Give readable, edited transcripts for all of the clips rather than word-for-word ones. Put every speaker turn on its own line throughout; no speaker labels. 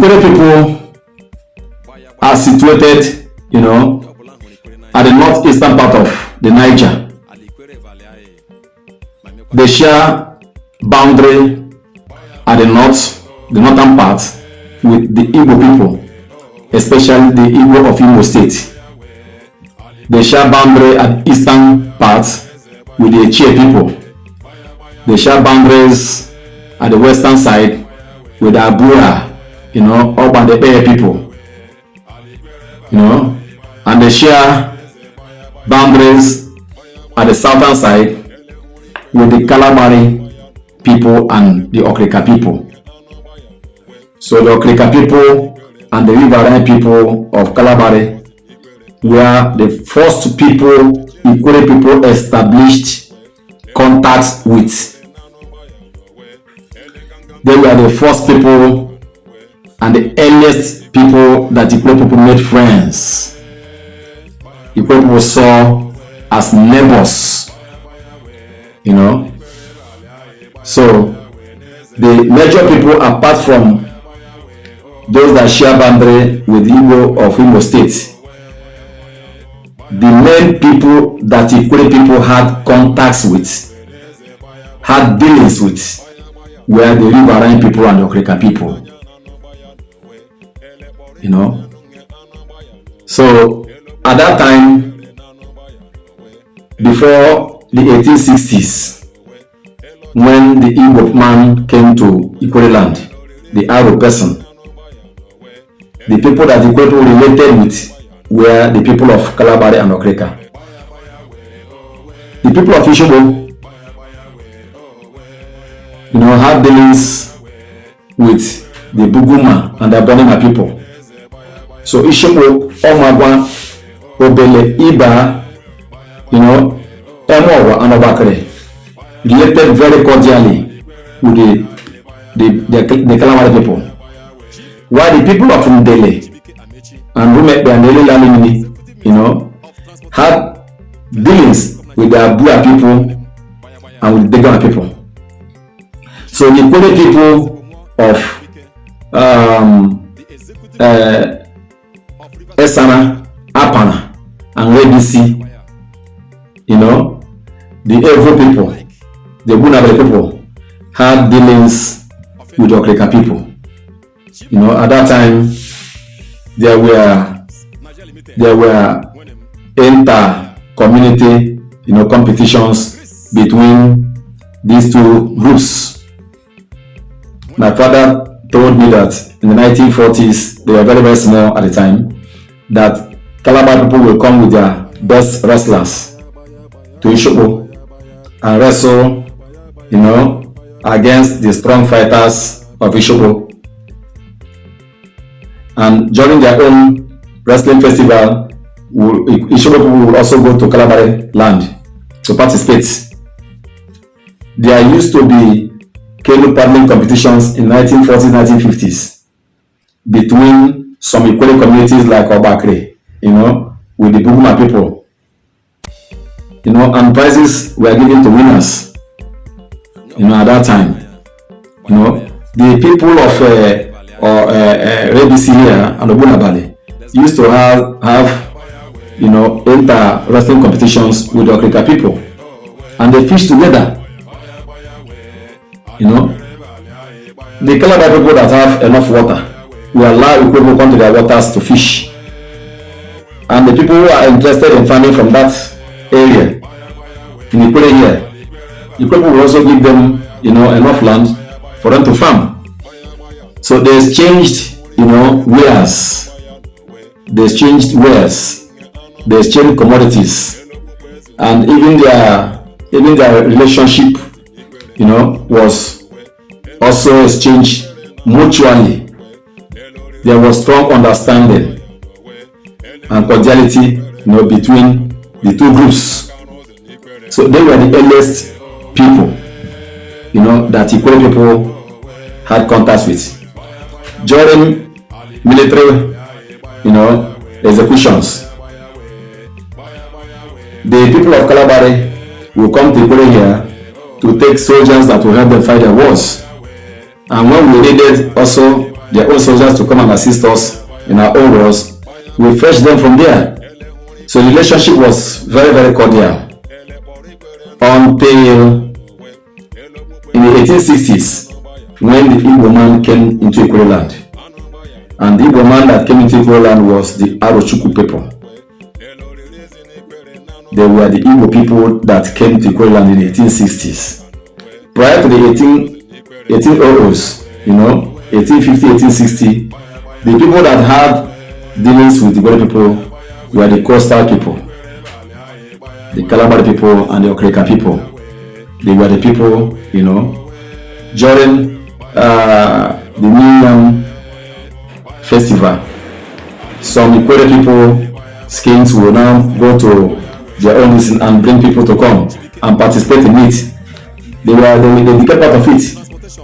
Ikwerre people are situated, at the northeastern part of the Niger. They share boundary at the northern part with the Igbo people, especially the Igbo of Imo State. They share boundary at the eastern part with the Ikwerre people. They share boundaries at the western side with the Abura, Urban the Air people, and they share boundaries at the southern side with the Kalabari people and the Okrika people. So the Okrika people and the riverine people of Kalabari were the first people Ikwerre people established contacts with. They were the first people and the earliest people that Ikwerre people made friends. Ikwerre people saw as neighbors, So the major people, apart from those that share boundary with Igbo of Imo State, the main people that Ikwerre people had contacts with, had dealings with, were the riverine people and the Okrika people. So at that time, before the 1860s, when the Igbo man came to Ikwerre land, the Arab person, the people that Ikwerre people related with were the people of Kalabari and Okrika. The people of Ishobo, had dealings with the Buguma and the Bonima people. So Ishobo, Omagwa, Obele, Iba, Emowa and Obakere related very cordially with the Kalabari people. While the people of Ndele and Rume and Ndele Lamini, had dealings with the Abua people and with the Degama people. So the Ikwerre people of Esana, Apana, and Rebisi, the Evo people, the Bunabe people, had dealings with the Okrika people. At that time, there were inter-community, competitions between these two groups. My father told me that in the 1940s, they were very, very small at the time, that Calabar people will come with their best wrestlers to Ishobo and wrestle, against the strong fighters of Ishobo. And during their own wrestling festival, Ishobo people will also go to Kalabari land to participate. There used to be canoe paddling competitions in 1940s, 1950s between some Ikwerre communities like Obakre, with the Buguma people. And prizes were given to winners, at that time. The people of Rebisi here and Obunabali used to have inter-wrestling competitions with the Okrika people. And they fish together. The Calabar people that have enough water will allow Ikwerre people come to their waters to fish. And the people who are interested in farming from that area, in Ikwerre here, Ikwerre will also give them, enough land for them to farm. So they exchanged, wares. They exchanged wares. They exchanged commodities, and even their relationship, was also exchanged mutually. There was strong understanding and cordiality, between the two groups. So they were the earliest people, that Ikwerre people had contacts with. During military, executions, the people of Kalabari will come to Ikwerre here to take soldiers that will help them fight their wars. And when we needed also their own soldiers to come and assist us in our own wars, we fetched them from there. So the relationship was very, very cordial until in the 1860s when the Igbo man came into Ikwerre land. And the Igbo man that came into Ikwerre land was the Arochukwu people. They were the Igbo people that came to Ikwerre land in the 1860s. Prior to the 1800s, 1850, 1860, the people that had dealings with the Ikwerre people were the coastal people, the Calabar people and the Okreka people. They were the people, during the New Yam festival. Some Ikwerre people, skins will now go to their own listen and bring people to come and participate in it. They became part of it.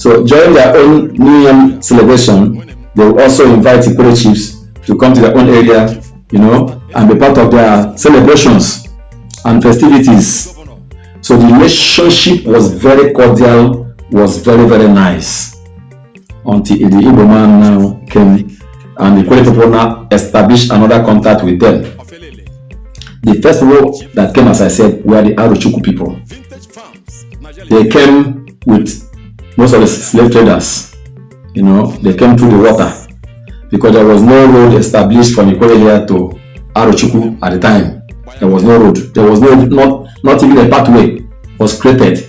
So during their own New Yam celebration, they will also invite Ikwerre chiefs to come to their own area, and be part of their celebrations and festivities. So the relationship was very cordial, was very, very nice until the Igbo man now came and the Ikwerre people now established another contact with them. The first people that came, as I said, were the Arochukwu people. They came with most of the slave traders. They came through the water because there was no road established from Ikwerre here to Arochukwu at the time. There was no road. There was not even a pathway was created.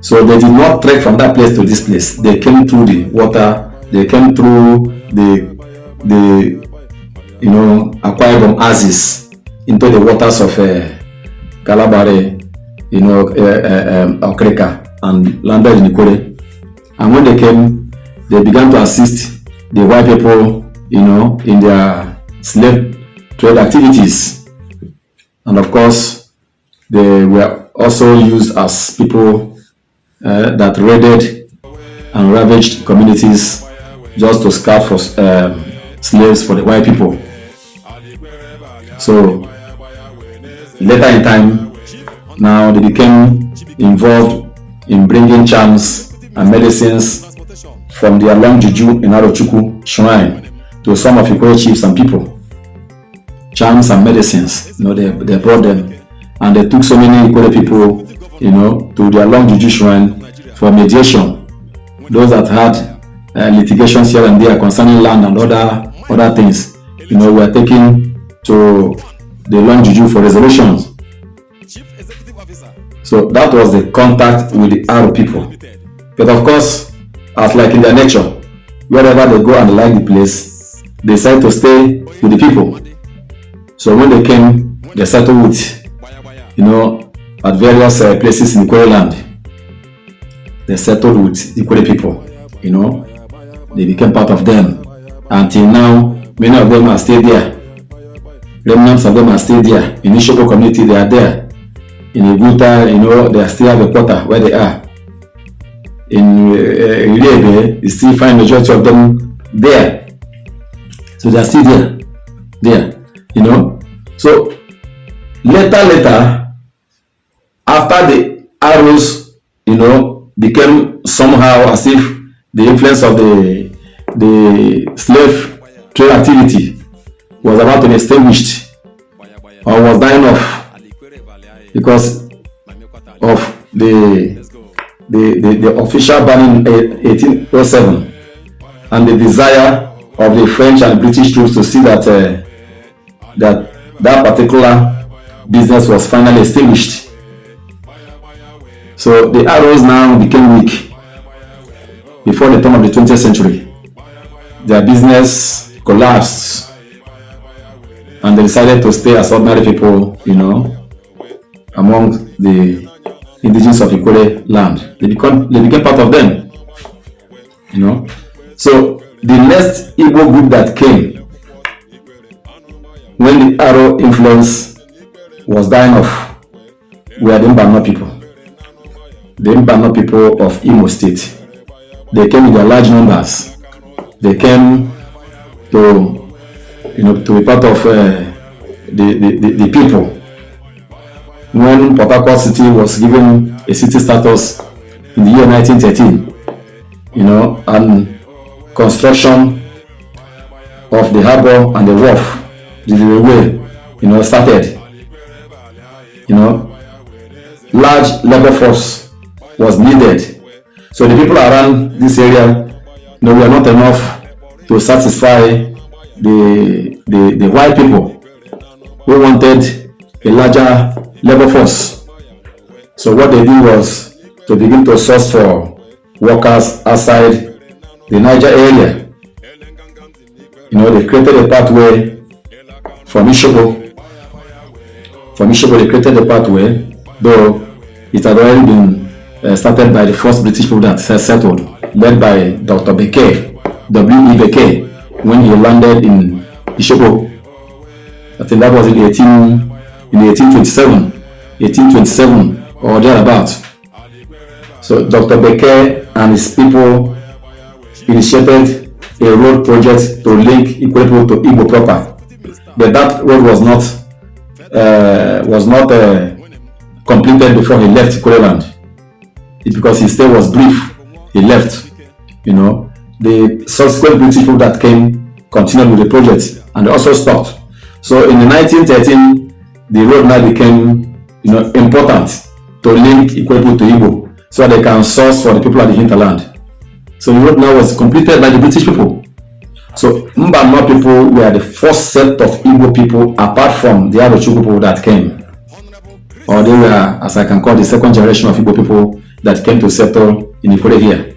So they did not trek from that place to this place. They came through the water. They came through the Ikwerre Oasis into the waters of Kalabare, Okreka, and landed in Ikwerre. And when they came, they began to assist the white people, in their slave trade activities. And of course, they were also used as people that raided and ravaged communities just to scout for slaves for the white people. So later in time, now they became involved in bringing charms and medicines from their long juju in Arochukwu shrine to some of Ikwerre chiefs and people. Charms and medicines, they brought them, and they took so many Ikwerre people, to their long juju shrine for mediation. Those that had litigations here and there concerning land and other things, were taken to the long juju for resolutions. So that was the contact with the Aro people. But of course, as like in their nature, wherever they go and they like the place, they decide to stay with the people. So when they came, they settled with, at various places in Ikwerre land. They settled with the Ikwerre people, they became part of them. Until now, many of them are still there. Remnants of them are still there. In the Ishoko community, they are there. In Iguta, they still have a quarter where they are. In Irebe, you still find majority of them there. So they are still there. So later, after the arrows, became somehow as if the influence of the slave trade activity was about to be extinguished or was dying off because of the official ban in 1807 and the desire of the French and British troops to see that that particular business was finally extinguished. So the arrows now became weak before the turn of the 20th century. Their business collapsed and they decided to stay as ordinary people, among the indigenous of Ikwerre land. They became part of them, So the next Igbo group that came when the Aro influence was dying off were the Mbano people. The Mbano people of Imo State. They came in their large numbers. They came to be part of the people. When Port Harcourt City was given a city status in the year 1913, and construction of the harbor and the wharf, the railway, started. Large labor force was needed. So the people around this area, were not enough to satisfy the white people who wanted a larger labor force. So what they did was to begin to source for workers outside the Niger area. They created a pathway from Ishobo. They created a pathway, though it had already been started by the first British people that settled, led by Dr. Bekay, W.E. Bekay, when he landed in Ishobo. I think that was in 1827 or thereabouts. So Dr. Bekay and his people initiated a road project to link Ikwerre to Igbo proper, but that road was not completed before he left Ikwerre land. Because his stay was brief, he left. The subsequent British people that came continued with the project and also stopped. So in the 1913, the road now became important to link Ikwerre to Igbo, so they can source for the people at the hinterland. So the road now was completed by the British people. So Mbano people were the first set of Igbo people apart from the other people that came. Or they were, as I can call, the second generation of Igbo people that came to settle in Ikwerre here.